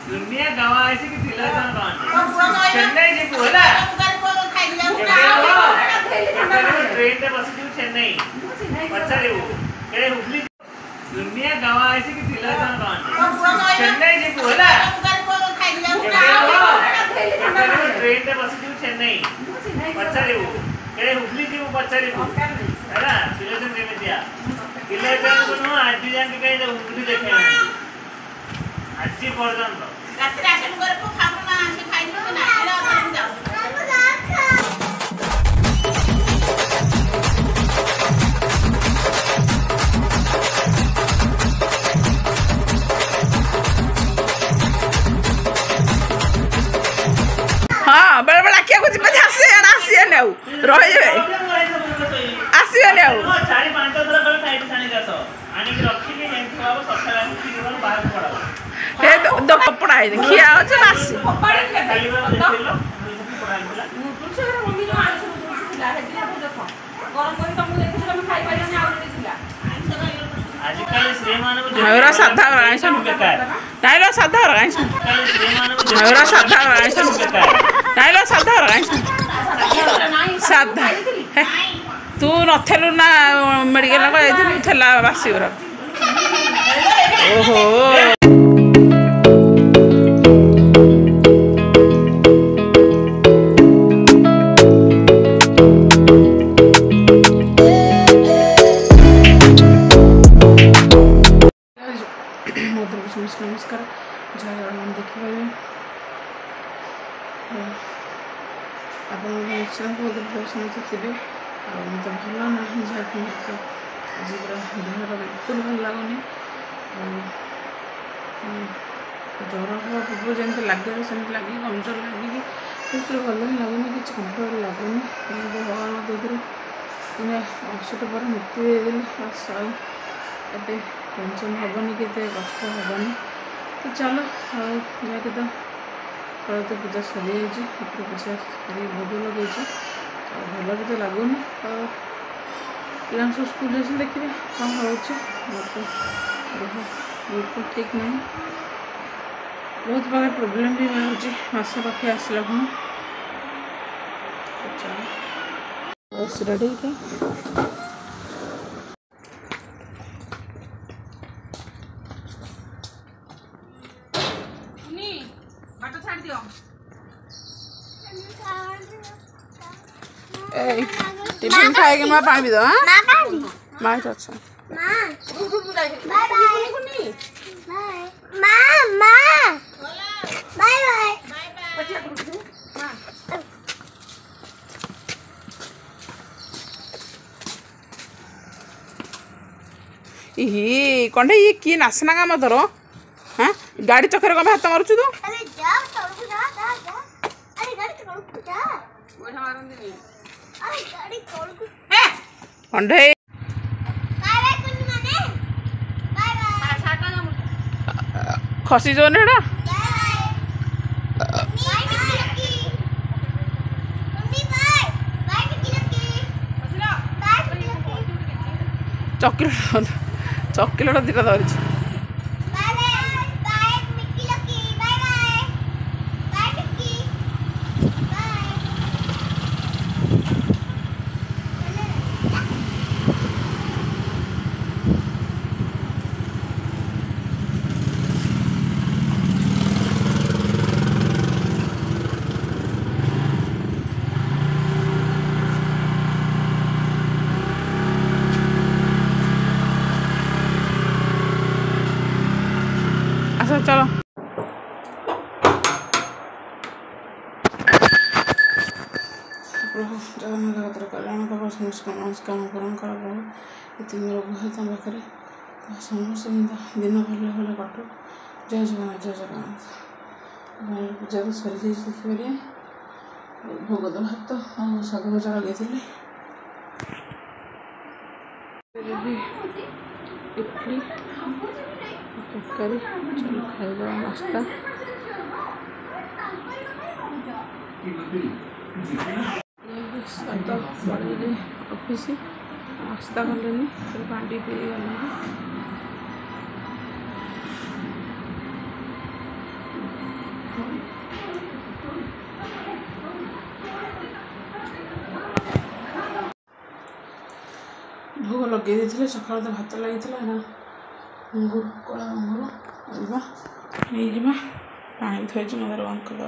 दुनिया गवा ऐसे कि थिला जान चेन्नई जी बोला ट्रेन पे बस जो चेन्नई पचारे वो केरे हुबली दुनिया गवा ऐसे कि थिला जान चेन्नई जी बोला ट्रेन पे बस जो चेन्नई पचारे वो केरे हुबली जी वो पचारे वो है ना सिलेक्शन देने दिया सिलेक्शन को नो आज जान के कहीं हुबली देखे हैं आज पर्यंत रात्रि आसन करे को खाबो ना से खाइलो ना एला अपन जाओ हां बड़ा बड़ा क्या कुछ बजा से आसी ने रहे आसी ने चारि पांच तरह बड़ा साइड सानी जासो आनी के रखी के जेंट बाबू सखा लागू की जीवन बाहर पड़ा हे दो कपड़ा है खिया हो नासी हमारा साधा आइस नाइलो साधा आइस हमारा साधा आइस नाइलो साधा आइस साधा तू नथेलु ना मेडिकल को जाइथिलु थेला बासी गुरा ओहो नमस्कार जय जगन्नाथ देखिए आप समझते थे मत भल ना जहाँकि आज पूरा देहर बिल्कुल भल लगुनि ज्वर हवा पूर्व जमी लगे सेमती लगे कमजोर लगे बिल्कुल भल ही लगुनि कि कंट्रोल लगुनि भगवान देखिए औषध पर मुक्ति देदेले बस आते टेंशन हेनी के कष्ट हेनी तो चलो जाके तो कल तो पूजा सरी जाइए पूजा सरी भोग लगे भल भी तो लगुनि तो पिला सब स्कूल से देखिए कौन हो देह बिल्कुल ठीक नहीं बहुत प्रकार प्रोब्लेम भी मिलूँ मास पाखे आसला पुणी बस रेडी टिफिन खाएगी माँ पानी भी दो हाँ माँ तो अच्छा कंडे ये किए नासना काम धर हाँ गाड़ी चक्कर कम हाथ मारुचु तू कंडे खसी जो ना चकिलोट दीटा धरी चलो प्रभु जगन्नाथ कल्याण कर समस्त मनस्कामना पूरण कर प्रभु ये रोग है तुम पाखे समस्त दिन भले भले कटु जय जगन्नाथ जय जगन्नाथ पूजा तो सरी देखिए भोग तो भात और शाग भजा लगे इडली तरकारी चलो खाଇବା नाश्ता बड़े ऑफिस नाश्ता कले पानी पी गले भोग लगे देते सकाल तो भात लगी ना अंगूर कला अंगूर नहीं पानी थी मदर बंद कर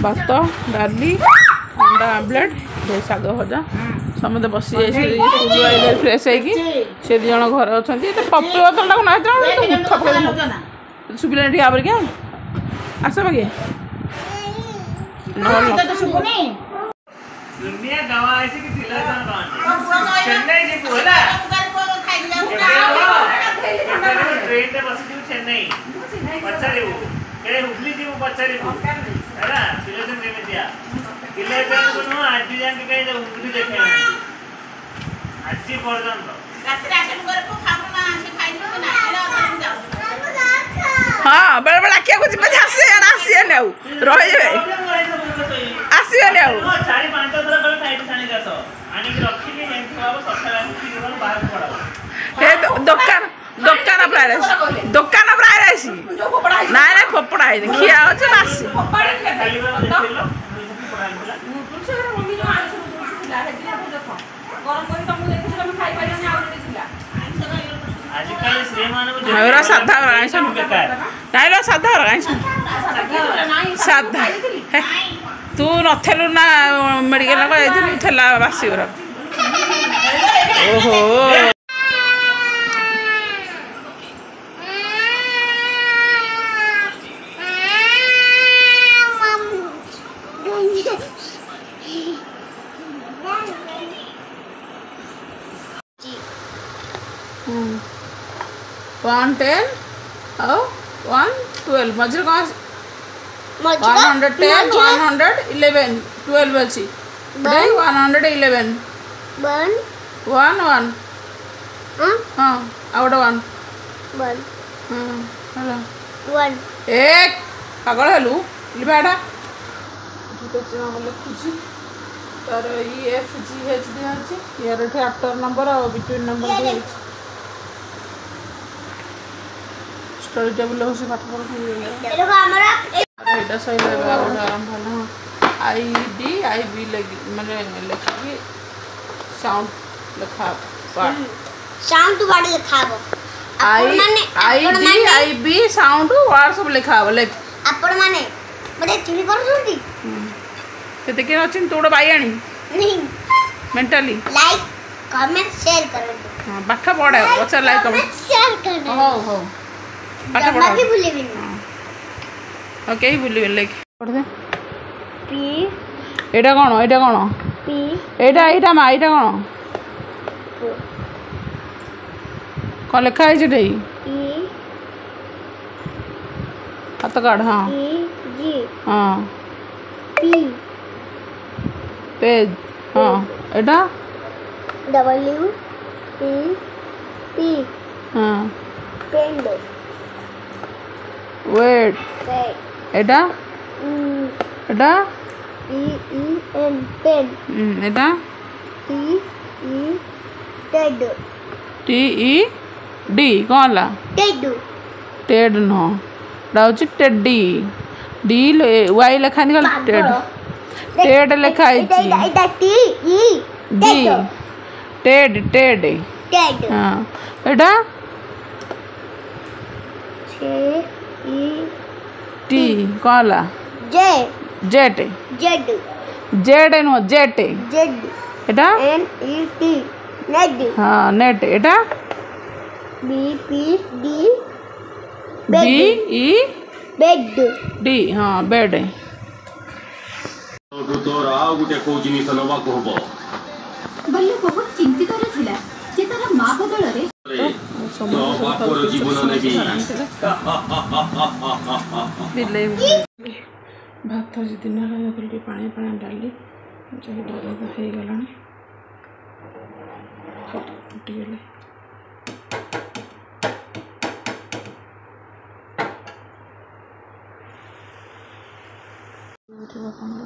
भात डाली अंडा आमलेट शाग भजा समस्त बसी जाइए फ्रेश होगी से दी जन घर अच्छा पपी बोतल टाक ना सुबिला आप आस बाकी दुनिया गावा ऐसी कि दिला जान चेन्नई जी बोला ट्रेन पे बस जीव चेन्नई पचारे वो केरे हुबली जीव पचारे वो हैना सिलेक्शन केमितिया किले पे कोनो आज जान के कहीं उंगली देखे आज पर्यंत रात्रि आसन करे को खाबो ना से खाइनो ना एला जाओ हां बड़े बड़ा क्या कुछ मजा से आसी ने रह जाए आसी ने चारि पांच थरा कर साइड छानी जातो आनी के रखी के जेन खवाबो सखरा की जीवन बाहर पड़ाबो हे दुकान प्राय रासी ना ना फोपड़ा है खिया हो छ बासी खाली में देखलो पड़ाइला पुरुष घर मम्मी जो आने से दिला है दिला देखो गरम कर तुम देखि तुम खाइ पाइलो ना आउरे दिला आजकल श्री मानव हमरा साधा राइसन बेकार नाइलो साधा राइसन साधा तू नथेलु ना मेडिकल को जाइथिलु थेला बासी ओरा ओहो वन 10 और 112 मझे कौन 110 111 12 अच्छी 111 1 1 1 हाँ आउट 1 1 हाँ 1 एक पागल हेलु लिबाडा ठीक अच्छे हम लिखुची तार EFGH दिया अछि यार एठे आफ्टर नंबर और बिटवीन नंबर दिया अछि स्टडी टेबल हो से पाठ पढ़ देखो हमरा एटा सही लगा आरंभ हला IB IB लगी माने लिखी साउंड लिखा पार्ट साउंड वर्ड लिखाबो IB साउंड वर्ड सब लिखाबो लेख आपण माने मते चुरी करछुंती केते के अछि तोड़ बाईआणी नहीं मेंटली लाइक कमेंट शेयर करो हां पाठ पढ़े अच्छा लाइक कमेंट शेयर करो हो हो पाठ पढ़ो बाकी भूलेबी ओके ही भूलिबे लेख पढ़ दे पी एटा कोन पी एटा मा एटा कोन लिखा है जेटे ई हाथ काढ हां ई जी हां पी पेज हां एटा W E P हां पेंड वेट एटा एटा E E N पेन एटा T E टेड TED कौन ला टेड टेड नो डाउच टेडी डी वाई लिखा निकल टेड टेड लिखा है एटा T E D ted ted ted हां एटा C E T कौन ला J jet Z zed no jet Z एटा N E T नेट हां नेट एटा B P D B E bed D हां बेड ତୋର ଆଉ ଗୋଟେ କୋଉ ଜିନିଷ ନେବାକୁ ହବ ବଲ୍ଲୁ ବହୁତ ଚିନ୍ତିତ ଥିଲା ଯେ ତାର ମା ବଦଳରେ ତୋ ବାପର ଜୀବନ ନେବି ଭାତ ଯଦି ନା ଟିକେ ପାଣି ଡାଲି ଯାଇ ଡାଲି ତ ହେଇଗଲାଣି ଫୁଟିଗଲେ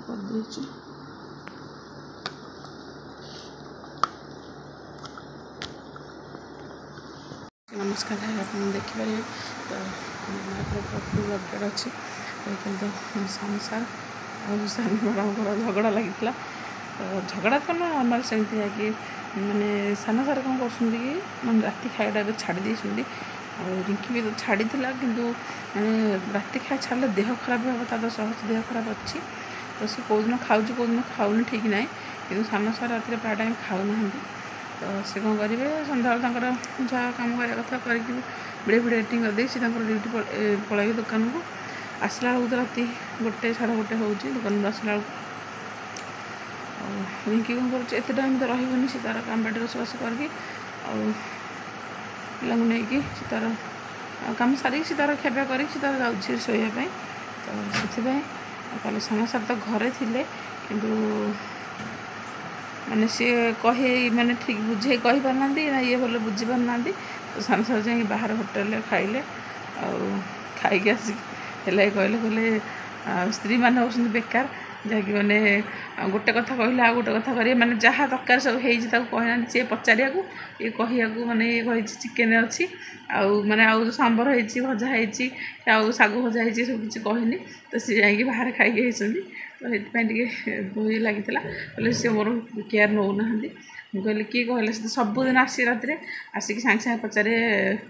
କରିଦେଇଛି नमस्कार आप देखिए तो ଦରକାର ଅଛି କିନ୍ତୁ ସାନ ସାର୍ ଆଉ ସାନ ମ୍ୟାଡ଼ାମଙ୍କର ଝଗଡ଼ା ଲାଗିଥିଲା। ଝଗଡ଼ା ତ ନର୍ମାଲ୍ ସେମିତି କି ମାନେ ସାନ ସାର୍ କ'ଣ କରୁଛନ୍ତି କି ମାନେ ରାତି ଖାଇବାଟା ଏବେ ଛାଡ଼ି ଦେଇଛନ୍ତି। ଆଉ ରିଙ୍କି ବି ତ ଛାଡ଼ିଥିଲା କିନ୍ତୁ ମାନେ ରାତି ଖାଇବା ଛାଡ଼ିଲେ ଦେହ ଖରାପ ହେବ, ତାର ସହଜ ଦେହ ଖରାପ ଅଛି। ତ ସେ କେଉଁଦିନ ଖାଉଛି କେଉଁଦିନ ଖାଉନି ଠିକ୍ ନାହିଁ, କିନ୍ତୁ ସାନ ସାର୍ ରାତିରେ ପ୍ରାୟ ଟାଇମ୍ ଖାଉନାହାନ୍ତି। ତ ସେ କ'ଣ କରିବେ ସନ୍ଧ୍ୟାବେଳେ ତାଙ୍କର ଯାହା କାମ କରିବା କଥା କରିକି ଭିଡ଼ିଓ ଏଡ଼ିଟିଂ କରିଦେଇ ସେ ତାଙ୍କର ଡ୍ୟୁଟି ପଳାଇବେ ଦୋକାନକୁ। ଆସିଲା ବେଳକୁ ତ ରାତି 1 ସାଢ଼େ 1 ହେଉଛି ଦୋକାନକୁ ଆସିଲା ବେଳକୁ। ଆଉ ରିଙ୍କି କ'ଣ କରୁଛି ଏତେ ଟାଇମ୍ ତ ରହିବନି, ସେ ତା'ର କାମ ବାଡ଼ି ରୋଷେଇବାସ କରିକି ଆଉ ପିଲାଙ୍କୁ ନେଇକି ସେ ତା'ର କାମ ସାରିକି ସେ ତା'ର ଖିଆପିଆ କରିକି ସେ ତା'ର ଯାଉଛି ଶୋଇବା ପାଇଁ। ତ ସେଥିପାଇଁ କାଲି ସାନ ସାର୍ ତ ଘରେ ଥିଲେ କିନ୍ତୁ ମାନେ ସିଏ ମାନେ ଠିକ୍ ବୁଝେଇ କହିପାରୁନାହାନ୍ତି ନା ଇଏ ଭଲ ବୁଝିପାରୁନାହାନ୍ତି। ତ ସାନ ସାର୍ ଯାଇକି ବାହାର ହୋଟେଲରେ ଖାଇଲେ। ଆଉ ଖାଇକି ଆସିକି ହେଲେ କହିଲେ ସ୍ତ୍ରୀମାନେ ହେଉଛନ୍ତି ବେକାର, ଯାହାକି ମାନେ ଗୋଟେ କଥା କହିଲେ ଆଉ ଗୋଟେ କଥା କରିବେ, ମାନେ ଯାହା ତରକାରୀ ସବୁ ହେଇଛି ତାକୁ କହିନାହାନ୍ତି ସିଏ ପଚାରିବାକୁ, ଇଏ କହିବାକୁ ମାନେ ଇଏ କହିଛି ଚିକେନ୍ ଅଛି ଆଉ ମାନେ ଆଉ ସାମ୍ବର ହେଇଛି, ଭଜା ହେଇଛି ଆଉ ଶାଗ ଭଜା ହେଇଛି, ସବୁ କିଛି କହିନି। ତ ସିଏ ଯାଇକି ବାହାରେ ଖାଇକି ହେଇଛନ୍ତି। ତ ସେଥିପାଇଁ ଟିକେ ଇଏ ଲାଗିଥିଲା, କହିଲେ ସିଏ ମୋର କେୟାର ନେଉନାହାନ୍ତି। ମୁଁ କହିଲି କିଏ କହିଲେ, ସେ ସବୁଦିନ ଆସି ରାତିରେ ଆସିକି ସାଙ୍ଗେ ସାଙ୍ଗେ ପଚାରେ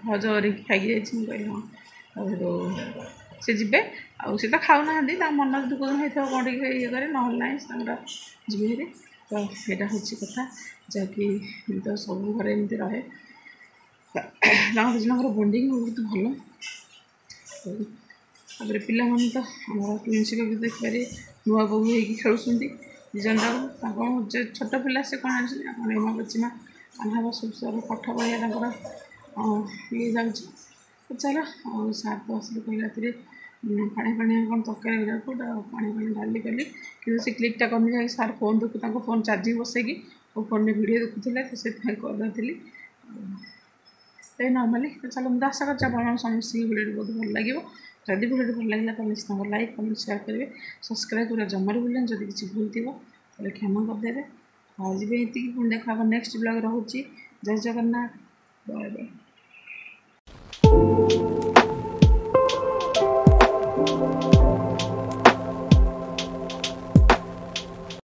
ହଜ ରିଙ୍କି ଖାଇକି ଯାଇଛି। ମୁଁ କହିଲି ହଁ। ଆଉ ସେ ଯିବେ, ଆଉ ସେ ତ ଖାଉନାହାନ୍ତି, ତାଙ୍କ ମନ ଯଦି କୋଉଦିନ ହେଇଥିବ କ'ଣ ଟିକେ ଇଏ କରେ, ନହେଲେ ନାହିଁ ସେ ତାଙ୍କର ଯିବେ ହେରି। ତ ଏଇଟା ହେଉଛି କଥା, ଯାହାକି ତ ସବୁ ଘରେ ଏମିତି ରହେ। ତାଙ୍କ ଦୁଇ ଜଣଙ୍କର ବଣ୍ଡିଂ ବହୁତ ଭଲ। ତାପରେ ପିଲାମାନେ ତ ଆମର ପ୍ରିନ୍ସିପାଲ୍ ବି ଦେଖିପାରିବେ ନୂଆ ବୋହୂ ହେଇକି ଖେଳୁଛନ୍ତି ଦୁଇ ଜଣ ଯାକ। ତାଙ୍କ ଛୋଟ ପିଲା ସେ କ'ଣ ଆଣିଛନ୍ତି ଆପଣ ଏମା ବଚିମା କାହ୍ନା ସବୁ ପାଠ ପଢ଼ିବା ତାଙ୍କର ଇଏ ଯାଉଛି। ଚାଲ ଆଉ ସାର୍ ତ ଆସିଲେ କହିଲେ ରାତିରେ ପାଣି କ'ଣ ତରକାରୀ କରିବାକୁ ପାଣି ଡାଲି କଲି, କିନ୍ତୁ ସେ କ୍ଲିକ୍ଟା କରିନି ଯାଇକି ସାର୍ ଫୋନ୍ ତାଙ୍କ ଫୋନ୍ ଚାର୍ଜିଂ ବସେଇକି ମୋ ଫୋନ୍ରେ ଭିଡ଼ିଓ ଦେଖୁଥିଲେ, ତ ସେଥିପାଇଁ କରିନଥିଲି। ସେ ନର୍ମାଲି ଚାଲ ମୁଁ ତ ଆଶା କରୁଛି ଆପଣମାନେ ସମସ୍ତଙ୍କୁ ଭିଡ଼ିଓଟି ବହୁତ ଭଲ ଲାଗିବ। ଯଦି ଭିଡ଼ିଓଟି ଭଲ ଲାଗିଲା ତାହେଲେ ନିଶ୍ଚିତ ଲାଇକ୍ କମେଣ୍ଟ ସେୟାର କରିବେ, ସବସ୍କ୍ରାଇବ୍ କରିବା ଜମାରୁ ଭୁଲେନି। ଯଦି କିଛି ଭୁଲ ଥିବ ତାହେଲେ କ୍ଷମା କରିଦେବେ। ଆଜି ବି ଏତିକି, ପୁଣି ଦେଖା ହେବ ନେକ୍ସଟ ବ୍ଲଗ୍। ରହୁଛି, ଜୟ ଜଗନ୍ନାଥ, ବାଏ ବାଏ।